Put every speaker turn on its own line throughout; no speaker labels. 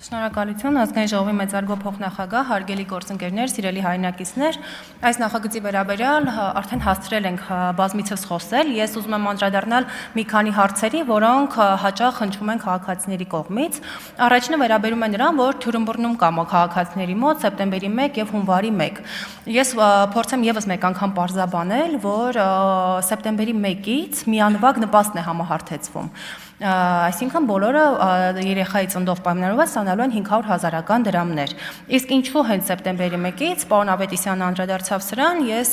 Շնորհակալություն, ազգային ժողովի մեծարգո փոխնախագահ, հարգելի գործընկերներ, սիրելի հայրենակիցներ, այս նախագծի վերաբերյալ արդեն հասցրել ենք բազմիցս խոսել, ես ուզում եմ անդրադառնալ մի քանի հարցերի, որոնք հաճախ հնչում են քաղաքացիների կողմից։ Առաջինը վերաբերում է նրան, որ թյուրըմբռնում կա քաղաքացիների մոտ սեպտեմբերի 1 եւ հունվարի 1։ Ես փորձեմ եւս մեկ անգամ պարզաբանել, որ սեպտեմբերի 1-ից միանվագ նպաստն է համահարթեցվում։ Այսինքն բոլորը երեխայի ծննդով պայմանավորված ստանալու են 500,000 դրամներ։ Իսկ ինչու հենց սեպտեմբերի 1-ից, պարոն Ավետիսյանը անդրադարձավ սրան, ես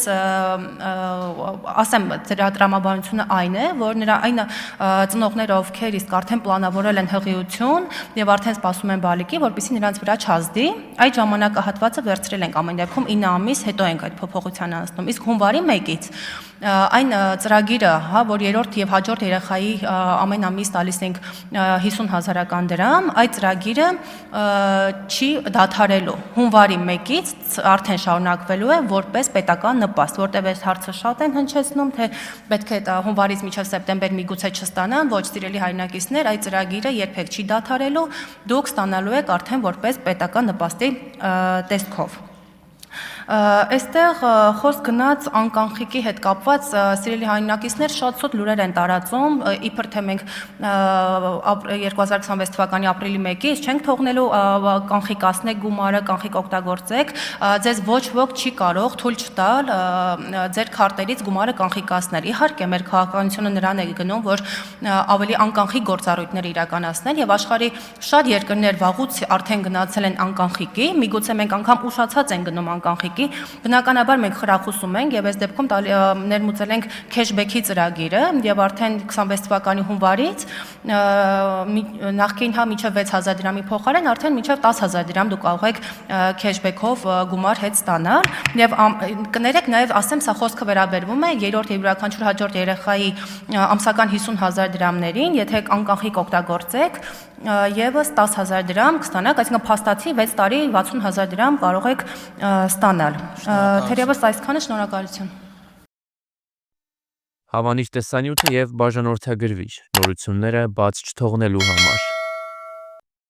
ասեմ, դրա տրամաբանությունը այն է, որ այն ծնողները, ովքեր իսկ արդեն պլանավորել են հղիություն եւ արդեն սպասում են բալիկի, որպեսզի նրանց վրա չազդի, այդ ժամանակահատվածը վերցրել ենք ամեն դեպքում 9 ամիս հետո ենք այդ փոփոխությանը անցնում։ Իսկ հունվարի 1-ից այն ծրագիրը, որ երրորդ եւ հաջորդ երեխայի ամեն ամիս տալիս ենք 50,000 դրամ, այդ ծրագիրը չի դադարելու։ Հունվարի 1-ից արդեն շարունակվելու է որպես պետական նպաստ, որտեղ այս հարցը շատ են հնչեցնում, թե պետք է հունվարից մինչև սեպտեմբեր միգուցե չստանան, ոչ սիրելի հայրենակիցներ, այդ ծրագիրը երբեք չի դադարելու, դուք ստանալու եք արդեն որպես պետական նպաստի տեսքով։ Այստեղ խոսք գնաց անկանխիկի հետ կապված սիրելի հայրենակիցներ շատ սոտ լուրեր են տարածում, իբր թե մենք 2026 թվականի ապրիլի 1-ից չենք թողնելու կանխիկացնեք գումարը, կանխիկ օգտագործեք, ձեզ ոչ ոք չի կարող թույլ չտալ ձեր քարտերից գումարը կանխիկացնել։ Իհարկե մեր քաղաքականությունը նրան է գնում, որ ավելի անկանխիկ գործառույթներ իրականացնեն եւ աշխարհի շատ երկրներ վաղուց արդեն գնացել են անկանխիկի, միգուցե մենք անգամ ուշացած են գնում անկանխիկ Բնականաբար մենք խրախուսում ենք եւ այս դեպքում ներմուծել ենք քեշբեքի ծրագիրը եւ արդեն 26 թվականի հունվարից նախկին մինչեւ 6,000 դրամի փոխարեն արդեն մինչեւ 10,000 դրամ դուք կարող եք քեշբեքով գումար հետ ստանալ եւ կներեք նաեւ ասեմ սա խոսքը վերաբերվում է երրորդ եւ յուրաքանչյուր հաջորդ երեխայի ամսական 50,000 դրամներին, եթե անկանխիկ օգտագործեք եւս 10,000 դրամ կստանաք, այսինքն փաստացի 6 տարի 60,000 դրամ կարող եք ստանալ։ Թերևս այսքանը, շնորհակալություն։
Հավանիր տեսանյութը եւ բաժանորդագրվիր նորությունները բաց չթողնելու համար։